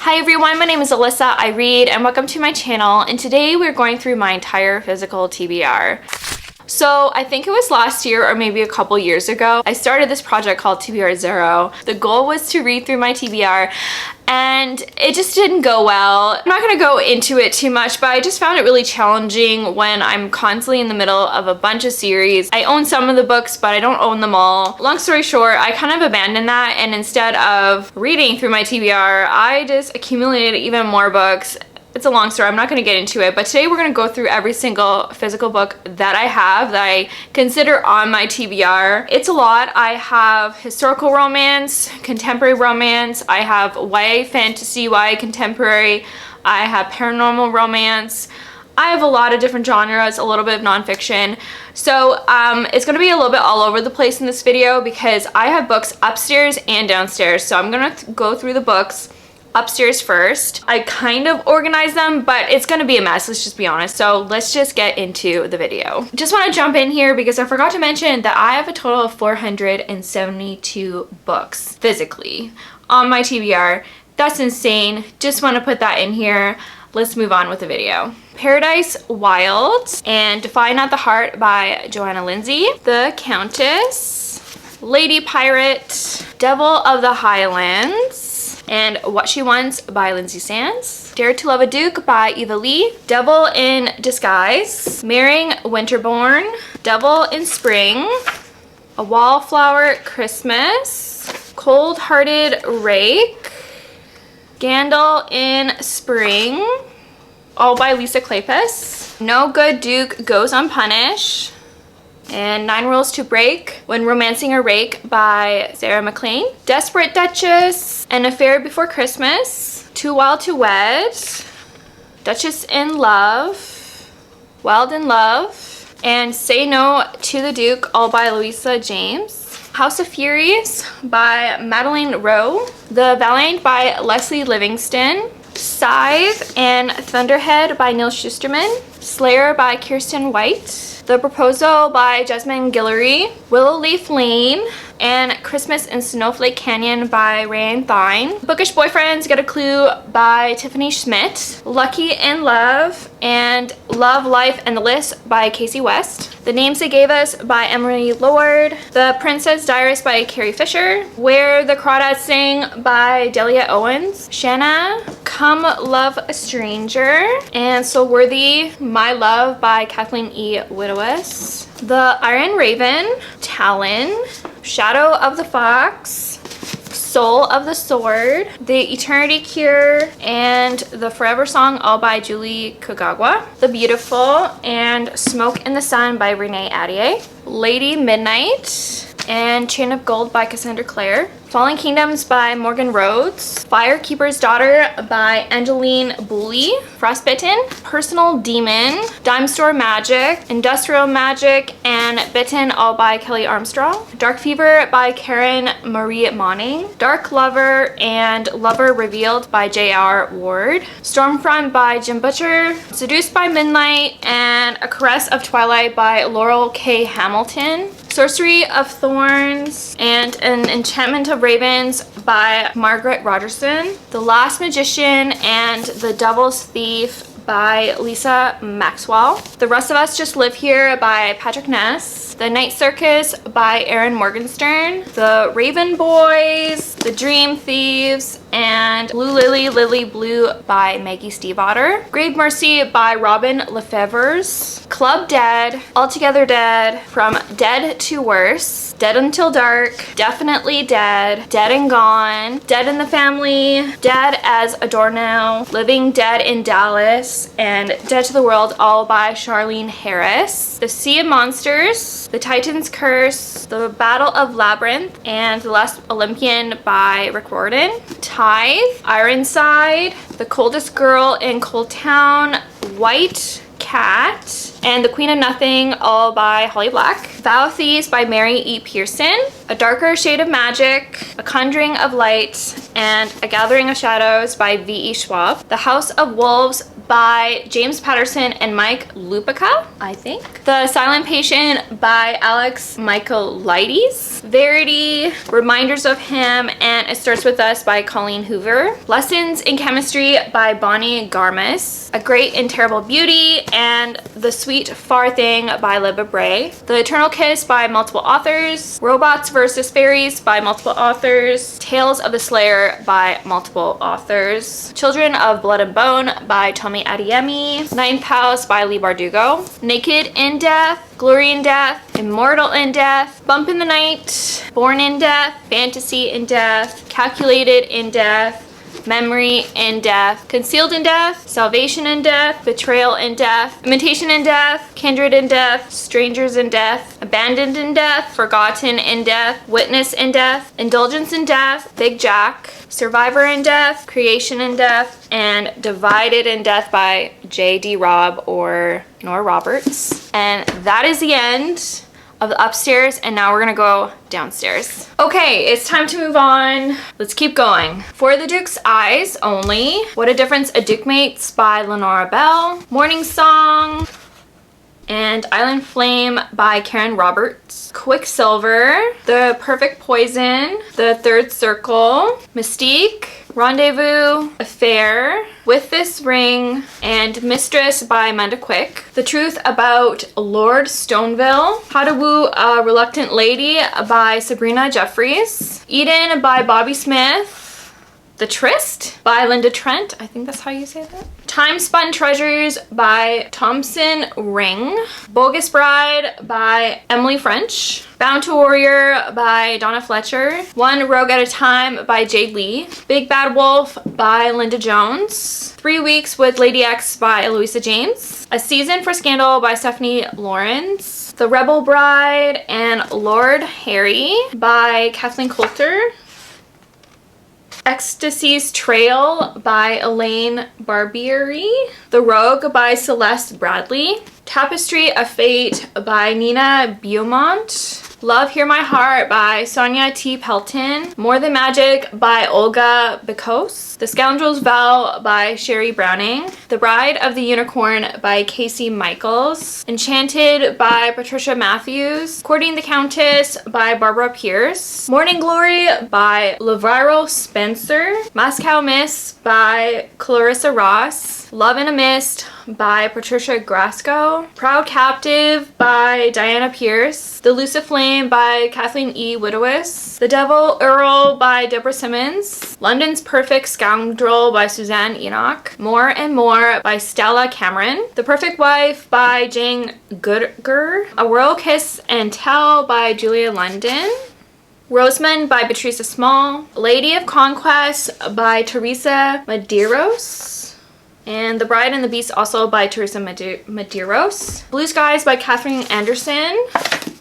Hi everyone, my name is Alyssa, I read, and welcome to my channel, and today we're going through my entire physical TBR. So I think it was last year or maybe a couple years ago, I started this project called TBR 0. The goal was to read through my TBR and it just didn't go well. I'm not gonna go into it too much, but I just found it really challenging when I'm constantly in the middle of a bunch of series. I own some of the books, but I don't own them all. Long story short, I kind of abandoned that, and instead of reading through my TBR, I just accumulated even more books. It's a long story, I'm not going to get into it, but today we're going to go through every single physical book that I have that I consider on my TBR. It's a lot. I have historical romance, contemporary romance, I have YA fantasy, YA contemporary, I have paranormal romance, I have a lot of different genres, a little bit of nonfiction. So it's going to be a little bit all over the place in this video because I have books upstairs and downstairs. So I'm going to go through the books upstairs first. I kind of organize them, but it's gonna be a mess, let's just be honest. So let's just get into the video. Just want to jump in here because I forgot to mention that I have a total of 472 books physically on my TBR. That's insane. Just want to put that in here. Let's move on with the video. Paradise Wild and Define at the Heart by Joanna Lindsey. The Countess, Lady Pirate, Devil of the Highlands, and What She Wants by Lindsay Sands. Dare to Love a Duke by Eva Lee. Devil in Disguise. Marrying Winterborn. Devil in Spring. A Wallflower Christmas. Cold-Hearted Rake. Scandal in Spring. All by Lisa Kleypas. No Good Duke Goes Unpunished. And 9 Rules to Break When Romancing a Rake by Sarah MacLean. Desperate Duchess, An Affair Before Christmas, Too Wild to Wed, Duchess in Love, Wild in Love, and Say No to the Duke, all by Louisa James. House of Furies by Madeleine Rowe. The Valiant by Leslie Livingston. Scythe and Thunderhead by Neil Shusterman. Slayer by Kirsten White. The Proposal by Jasmine Guillory. Willow Leaf Lane and Christmas in Snowflake Canyon by Rayanne Thine. Bookish Boyfriends Get a Clue by Tiffany Schmidt. Lucky in Love and Love, Life, and the List by Casey West. The Names They Gave Us by Emery Lord. The Princess Diaries by Carrie Fisher. Where the Crawdads Sing by Delia Owens. Shanna, Come Love a Stranger, and So Worthy, My Love by Kathleen E. Widowes. The Iron Raven, Talon, Shadow of the Fox, Soul of the Sword, The Eternity Cure, and The Forever Song, all by Julie Kagawa. The Beautiful and Smoke in the Sun by Renee Attier. Lady Midnight and Chain of Gold by Cassandra Clare. Fallen Kingdoms by Morgan Rhodes. Firekeeper's Daughter by Angeline Booley. Frostbitten, Personal Demon, Dime Store Magic, Industrial Magic, and Bitten, all by Kelly Armstrong. Dark Fever by Karen Marie Monning. Dark Lover and Lover Revealed by J.R. Ward. Stormfront by Jim Butcher. Seduced by Midnight and A Caress of Twilight by Laurel K. Hamilton. Sorcery of Thorns and An Enchantment of Ravens by Margaret Rogerson. The Last Magician and The Devil's Thief by Lisa Maxwell. The Rest of Us Just Live Here by Patrick Ness. The Night Circus by Erin Morgenstern. The Raven Boys, The Dream Thieves, and Blue Lily, Lily Blue by Maggie Stiefvater. Grave Mercy by Robin Lefevers. Club Dead, Altogether Dead, From Dead to Worse, Dead Until Dark, Definitely Dead, Dead and Gone, Dead in the Family, Dead as Adorno, Living Dead in Dallas, and Dead to the World, all by Charlene Harris. The Sea of Monsters, The Titan's Curse, The Battle of Labyrinth, and The Last Olympian by Rick Riordan. Tithe, Ironside, The Coldest Girl in Cold Town, White Cat, and The Queen of Nothing, all by Holly Black. Vow of Thieves by Mary E. Pearson. A Darker Shade of Magic, A Conjuring of Light, and A Gathering of Shadows by V.E. Schwab. The House of Wolves by James Patterson and Mike Lupica, I think. The Silent Patient by Alex Michaelides. Verity, Reminders of Him, and It Starts With Us by Colleen Hoover. Lessons in Chemistry by Bonnie Garmus. A Great and Terrible Beauty, and The Sweet Far Thing by Libba Bray. The Eternal Kiss by multiple authors. Robots vs. Fairies by multiple authors. Tales of the Slayer by multiple authors. Children of Blood and Bone by Tomi Adeyemi. Ninth House by Leigh Bardugo. Naked in Death, Glory in Death, Immortal in Death, Bump in the Night, Born in Death, Fantasy in Death, Calculated in Death, Memory in Death, Concealed in Death, Salvation in Death, Betrayal in Death, Imitation in Death, Kindred in Death, Strangers in Death, Abandoned in Death, Forgotten in Death, Witness in Death, Indulgence in Death, Big Jack, Survivor in Death, Creation in Death, and Divided in Death by J.D. Robb or Nora Roberts. And that is the end of the upstairs, and now we're gonna go downstairs. Okay, it's time to move on. Let's keep going. For the Duke's Eyes Only, What a Difference a Duke Makes by Lenora Bell. Morning Song, and Island Flame by Karen Roberts. Quicksilver, The Perfect Poison, The Third Circle, Mystique, Rendezvous, Affair, With This Ring, and Mistress by Amanda Quick. The Truth About Lord Stoneville. How to Woo a Reluctant Lady by Sabrina Jeffries. Eden by Bobby Smith. The Tryst by Linda Trent. I think that's how you say that. Time Spun Treasures by Thompson Ring. Bogus Bride by Emily French. Bound to Warrior by Donna Fletcher. One Rogue at a Time by Jade Lee. Big Bad Wolf by Linda Jones. 3 Weeks with Lady X by Eloisa James. A Season for Scandal by Stephanie Lawrence. The Rebel Bride and Lord Harry by Kathleen Coulter. Ecstasy's Trail by Elaine Barbieri. The Rogue by Celeste Bradley. Tapestry of Fate by Nina Beaumont. Love Hear My Heart by Sonia T. Pelton. More Than Magic by Olga Bikos. The Scoundrel's Vow by Sherry Browning. The Bride of the Unicorn by Casey Michaels. Enchanted by Patricia Matthews. Courting the Countess by Barbara Pierce. Morning Glory by Lavaro Spencer. Moscow Miss by Clarissa Ross. Love in a Mist by Patricia Grasco. Proud Captive by Diana Pierce. The Lucid Flame by Kathleen E. Widowis. The Devil Earl by Deborah Simmons. London's Perfect Scoundrel by Suzanne Enoch. More and More by Stella Cameron. The Perfect Wife by Jane Goodger. A Royal Kiss and Tell by Julia London. Rosamund by Patricia Small. Lady of Conquest by Teresa Medeiros. And The Bride and the Beast also by Teresa Medeiros. Blue Skies by Catherine Anderson.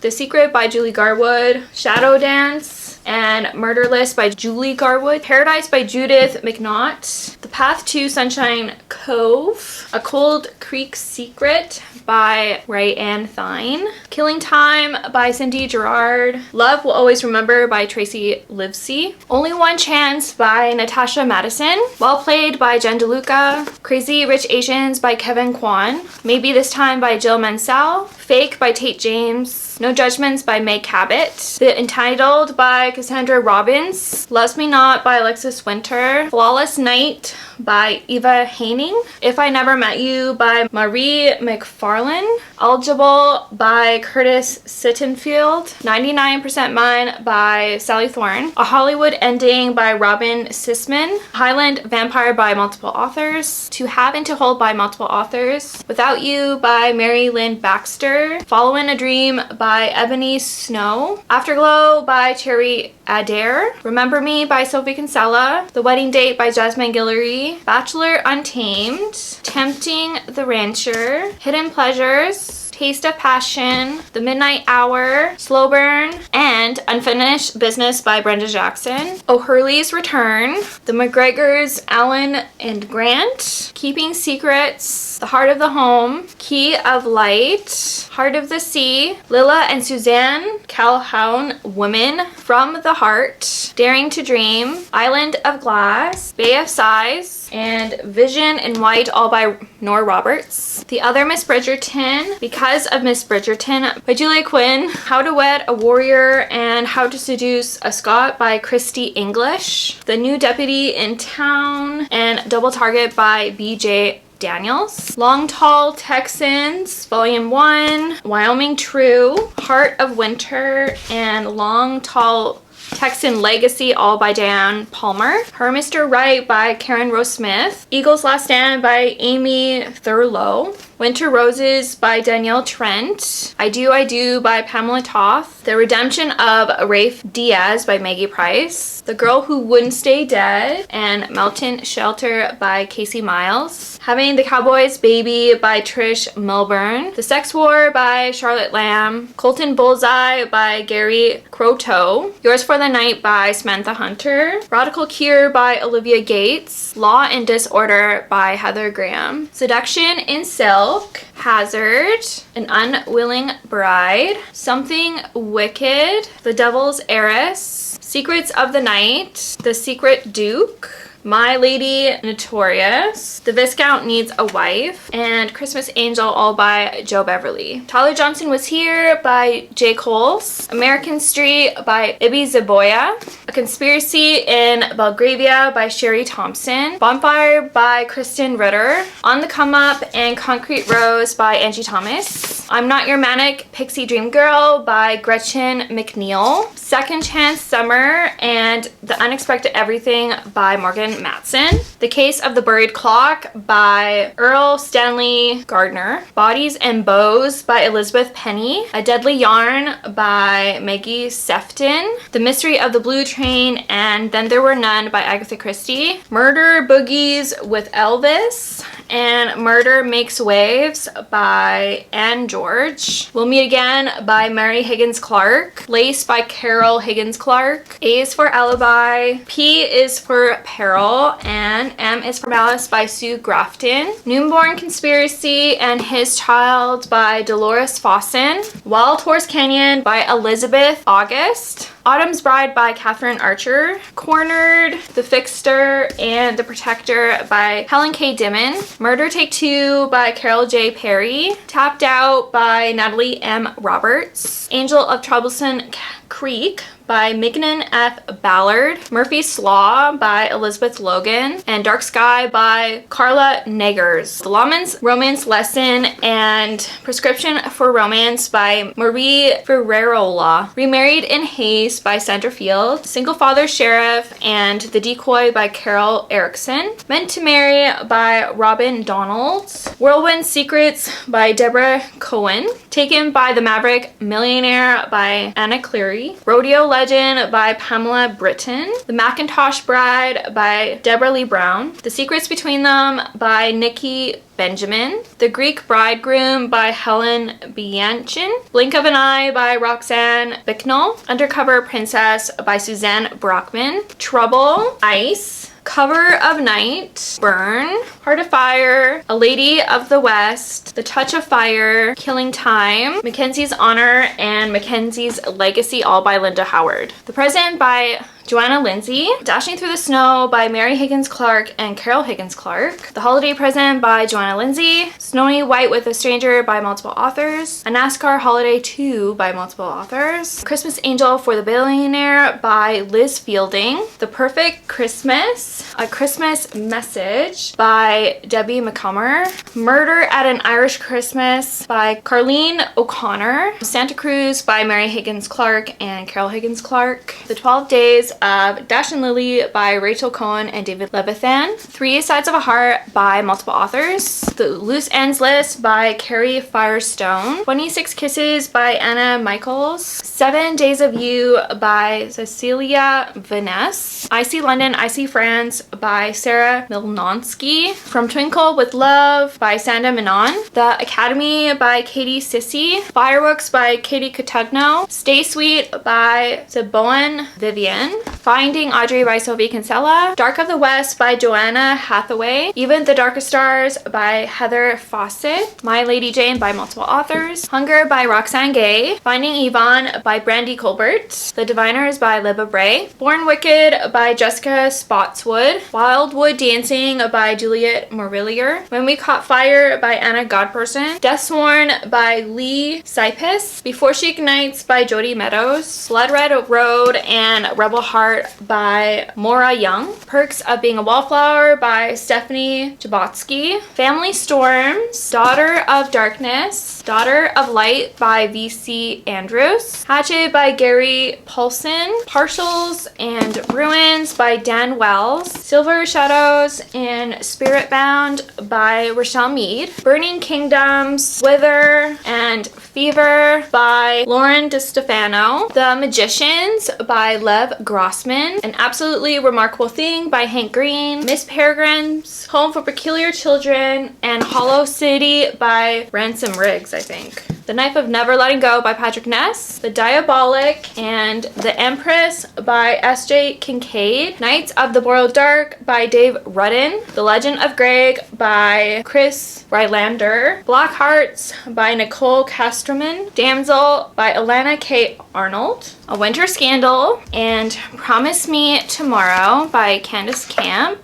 The Secret by Julie Garwood. Shadow Dance and Murder List by Julie Garwood. Paradise by Judith McNaught. The Path to Sunshine Cove. A Cold Creek Secret by Rayanne Thine. Killing Time by Cindy Gerard. Love Will Always Remember by Tracy Livesey. Only One Chance by Natasha Madison. Well Played by Jen DeLuca. Crazy Rich Asians by Kevin Kwan. Maybe This Time by Jill Mansell. Fake by Tate James. No Judgments by Meg Cabot. The Entitled by Cassandra Robbins. Loves Me Not by Alexis Winter. Flawless Night by Eva Haining. If I Never Met You by Marie McFarlane. Eligible by Curtis Sittenfield. 99% Mine by Sally Thorne. A Hollywood Ending by Robin Sisman. Highland Vampire by multiple authors. To Have and to Hold by multiple authors. Without You by Mary Lynn Baxter. Following a Dream by Ebony Snow. Afterglow by Cherry Adair. Remember Me by Sophie Kinsella. The Wedding Date by Jasmine Guillory. Bachelor Untamed. Tempting the Rancher. Hidden Pleasures. Taste of Passion, The Midnight Hour, Slow Burn, and Unfinished Business by Brenda Jackson. O'Hurley's Return, The McGregors, Alan and Grant, Keeping Secrets, The Heart of the Home, Key of Light, Heart of the Sea, Lilla and Suzanne Calhoun, Women from the Heart, Daring to Dream, Island of Glass, Bay of Sighs, and Vision in White, all by Nora Roberts. The Other Miss Bridgerton, Because of Miss Bridgerton by Julia Quinn, How to Wed a Warrior and How to Seduce a Scot by Christy English, The New Deputy in Town, and Double Target by B.J. Daniels. Long Tall Texans, Volume 1, Wyoming True, Heart of Winter, and Long Tall Texan Legacy, all by Diane Palmer. Her Mr. Right by Karen Rose Smith. Eagle's Last Stand by Amy Thurlow. Winter Roses by Danielle Trent. I Do by Pamela Toth. The Redemption of Rafe Diaz by Maggie Price. The Girl Who Wouldn't Stay Dead and Mountain Shelter by Casey Miles. Having the Cowboy's Baby by Trish Milburn. The Sex War by Charlotte Lamb. Colton Bullseye by Gary Croteau. Yours for the Night by Samantha Hunter. Radical Cure by Olivia Gates. Law and Disorder by Heather Graham. Seduction in Silk, Hazard, An Unwilling Bride, Something Wicked, The Devil's Heiress, Secrets of the Night, The Secret Duke, My Lady Notorious, The Viscount Needs a Wife, and Christmas Angel, all by Joe Beverly. Tyler Johnson Was Here by J. Coles, American Street by Ibby Zaboya, A Conspiracy in Belgravia by Sherry Thompson, Bonfire by Kristen Ritter, On the Come Up and Concrete Rose by Angie Thomas, I'm Not Your Manic Pixie Dream Girl by Gretchen McNeil, Second Chance Summer and The Unexpected Everything by Morgan Matson, The Case of the Buried Clock by Earl Stanley Gardner, Bodies and Bows by Elizabeth Penny, A Deadly Yarn by Maggie Sefton, The Mystery of the Blue Train and Then There Were None by Agatha Christie, Murder Boogies with Elvis, and Murder Makes Waves by Anne George, We'll Meet Again by Mary Higgins Clark, Lace by Carol Higgins Clark, A is for Alibi, P is for Peril, and M is for Malice by Sue Grafton, Noonborn Conspiracy and His Child by Dolores Fawson, Wild Horse Canyon by Elizabeth August, Autumn's Bride by Katherine Archer, Cornered, The Fixter, and The Protector by Helen K. Dimon, Murder Take Two by Carol J. Perry, Tapped Out by Natalie M. Roberts, Angel of Troublesome Creek by Mignon F. Ballard, Murphy's Law by Elizabeth Logan, and Dark Sky by Carla Negers. The Lawman's Romance Lesson and Prescription for Romance by Marie Ferrerola, Remarried in Haste by Sandra Field, Single Father Sheriff and The Decoy by Carol Erickson, Meant to Marry by Robin Donald, Whirlwind Secrets by Deborah Cohen, Taken by the Maverick Millionaire by Anna Cleary, Rodeo Legend by Pamela Britton, The Macintosh Bride by Deborah Lee Brown, The Secrets Between Them by Nikki Benjamin, The Greek Bridegroom by Helen Bianchin, Blink of an Eye by Roxanne Bicknell, Undercover Princess by Suzanne Brockman, Trouble, Ice, Cover of Night, Burn, Heart of Fire, A Lady of the West, The Touch of Fire, Killing Time, Mackenzie's Honor, and Mackenzie's Legacy, all by Linda Howard. The Present by Joanna Lindsay, Dashing Through the Snow by Mary Higgins Clark and Carol Higgins Clark, The Holiday Present by Joanna Lindsay, Snowy White with a Stranger by multiple authors, A NASCAR Holiday 2 by multiple authors, Christmas Angel for the Billionaire by Liz Fielding, The Perfect Christmas, A Christmas Message by Debbie McCummer, Murder at an Irish Christmas by Carlene O'Connor, Santa Cruz by Mary Higgins Clark and Carol Higgins Clark, The 12 Days of Dash and Lily by Rachel Cohen and David Levithan, Three Sides of a Heart by multiple authors, The Loose Ends List by Carrie Firestone. 26 Kisses by Anna Michaels. 7 Days of You by Cecilia Vaness. I See London, I See France by Sarah Milnonsky. From Twinkle with Love by Sanda Menon. The Academy by Katie Sissy. Fireworks by Katie Cotugno. Stay Sweet by Saboan Vivian. Finding Audrey by Sophie Kinsella. Dark of the West by Joanna Hathaway. Even the Darkest Stars by Heather Fawcett. My Lady Jane by multiple authors. Hunger by Roxane Gay. Finding Yvonne by Brandy Colbert. The Diviners by Libba Bray. Born Wicked by Jessica Spotswood. Wildwood Dancing by Juliet Morillier. When We Caught Fire by Anna Godperson. Deathsworn by Lee Sipis. Before She Ignites by Jody Meadows. Blood Red Road and Rebel Heart by Maura Young. Perks of Being a Wallflower by Stephanie Jabotsky. Family Storms. Daughter of Darkness. Daughter of Light by V.C. Andrews. Hatchet by Gary Paulson. Partials and Ruins by Dan Wells. Silver Shadows and Spirit Bound by Rochelle Mead. Burning Kingdoms, Wither, and Fever by Lauren DeStefano. The Magicians by Lev Grossman. An Absolutely Remarkable Thing by Hank Green. Miss Peregrine's Home for Peculiar Children, and Hollow City by Ransom Riggs, I think. The Knife of Never Letting Go by Patrick Ness. The Diabolic and The Empress by S.J. Kincaid. Knights of the Boreal Dark by Dave Rudden. The Legend of Greg by Chris Rylander. Black Hearts by Nicole Castroman. Damsel by Alana K. Arnold. A Winter Scandal and Promise Me Tomorrow by Candace Camp.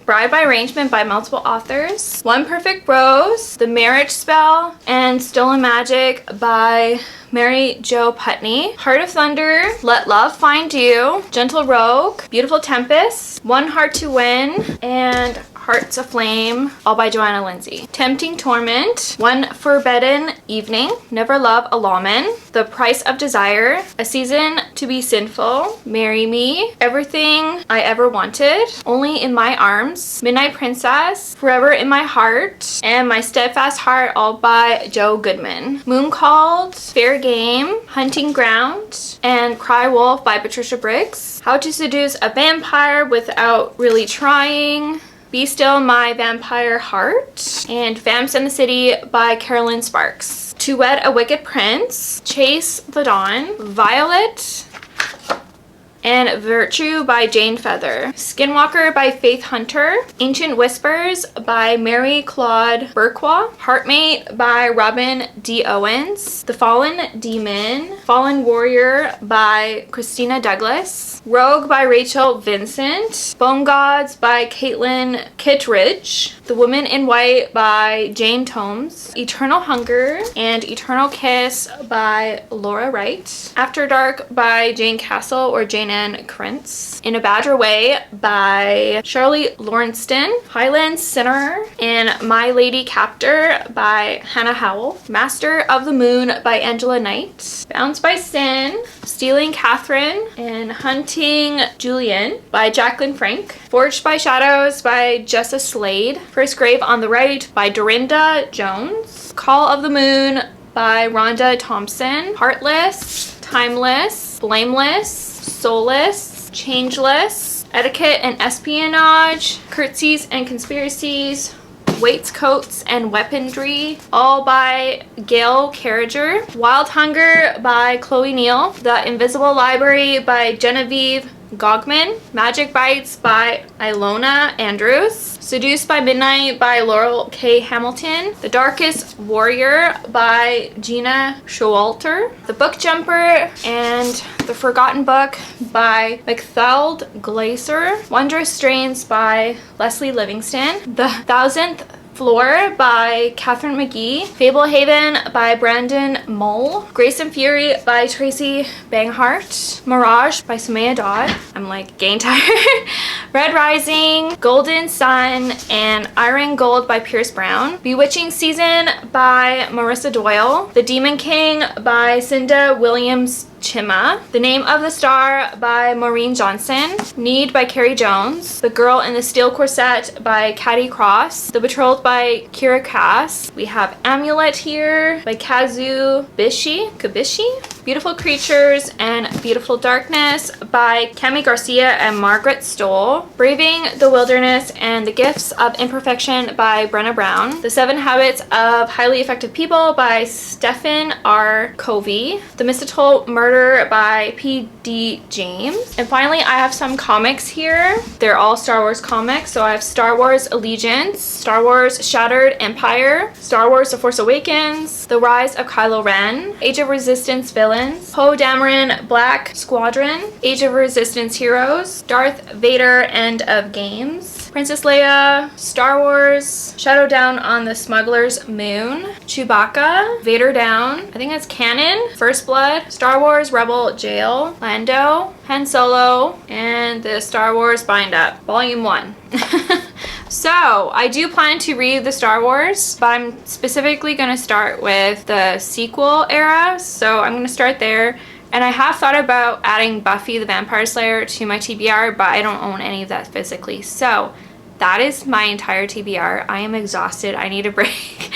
Bride by Arrangement by multiple authors. One Perfect Rose, The Marriage Spell, and Stolen Magic by Mary Jo Putney. Heart of Thunder, Let Love Find You, Gentle Rogue, Beautiful Tempest, One Heart to Win, and Hearts Aflame, all by Joanna Lindsay. Tempting Torment, One Forbidden Evening, Never Love a Lawman, The Price of Desire, A Season to Be Sinful, Marry Me, Everything I Ever Wanted, Only in My Arms, Midnight Princess, Forever in My Heart, and My Steadfast Heart, all by Joe Goodman. Moon Called, Fair Game, Hunting Ground, and Cry Wolf by Patricia Briggs. How to Seduce a Vampire Without Really Trying, Be Still My Vampire Heart, and Vamps in the City by Carolyn Sparks. To Wed a Wicked Prince, Chase the Dawn, Violet, and Virtue by Jane Feather. Skinwalker by Faith Hunter. Ancient Whispers by Mary Claude Burkwa. Heartmate by Robin D. Owens. The Fallen Demon. Fallen Warrior by Christina Douglas. Rogue by Rachel Vincent. Bone Gods by Caitlin Kittredge. The Woman in White by Jane Tomes. Eternal Hunger and Eternal Kiss by Laura Wright. After Dark by Jane Castle or Jane Ann Krentz. In a Badger Way by Shirley Lawrenceston. Highland Sinner and My Lady Captor by Hannah Howell. Master of the Moon by Angela Knight. Bounds by Sin, Stealing Catherine, and Hunting Julian by Jacqueline Frank. Forged by Shadows by Jessa Slade. First Grave on the Right by Dorinda Jones. Call of the Moon by Rhonda Thompson. Heartless, Timeless, Blameless, Soulless, Changeless, Etiquette and Espionage, Curtsies and Conspiracies, Weights, Coats, and Weaponry, all by Gail Carriger. Wild Hunger by Chloe Neal. The Invisible Library by Genevieve Gogman. Magic Bites by Ilona Andrews. Seduced by Midnight by Laurel K. Hamilton. The Darkest Warrior by Gina Showalter. The Book Jumper and The Forgotten Book by McThald Glaser. Wondrous Strains by Leslie Livingston. The Thousandth Floor by Catherine McGee. Fable Haven by Brandon Mull. Grace and Fury by Tracy Banghart. Mirage by Samaya Dodd. I'm like game tired. Red Rising, Golden Sun, and Iron Gold by Pierce Brown. Bewitching Season by Marissa Doyle. The Demon King by Cinda Williams Chima. The Name of the Star by Maureen Johnson. Need by Carrie Jones. The Girl in the Steel Corset by Caddy Cross. The Betrothed by Kira Cass. We have Amulet here by Kazu Kabishi. Beautiful Creatures and Beautiful Darkness by Cami Garcia and Margaret Stoll. Braving the Wilderness and the Gifts of Imperfection by Brenna Brown. The 7 Habits of Highly Effective People by Stephen R. Covey. The Mistletoe Murder by P.D. James. And finally, I have some comics here. They're all Star Wars comics. So I have Star Wars Allegiance, Star Wars Shattered Empire, Star Wars The Force Awakens, The Rise of Kylo Ren, Age of Resistance Villains, Poe Dameron Black Squadron, Age of Resistance Heroes, Darth Vader End of Games, Princess Leia, Star Wars, Shadow Down on the Smuggler's Moon, Chewbacca, Vader Down, I think that's canon, First Blood, Star Wars Rebel Jail, Lando, Han Solo, and the Star Wars Bind Up, Volume 1. So I do plan to read the Star Wars, but I'm specifically going to start with the sequel era. So I'm going to start there. And I have thought about adding Buffy the Vampire Slayer to my TBR, but I don't own any of that physically. So that is my entire TBR. I am exhausted. I need a break.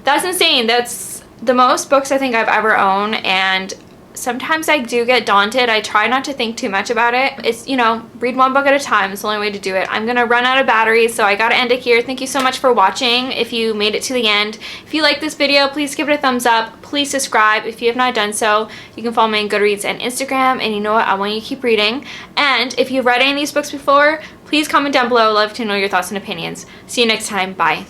That's insane. That's the most books I think I've ever owned, and sometimes I do get daunted. I try not to think too much about it. It's, you know, read one book at a time. It's the only way to do it. I'm gonna run out of batteries, so I gotta end it here. Thank you so much for watching. If you made it to the end, if you like this video, please give it a thumbs up. Please subscribe if you have not done so. You can follow me on Goodreads and Instagram, and you know what? I want you to keep reading. And if you've read any of these books before, please comment down below. I'd love to know your thoughts and opinions. See you next time. Bye.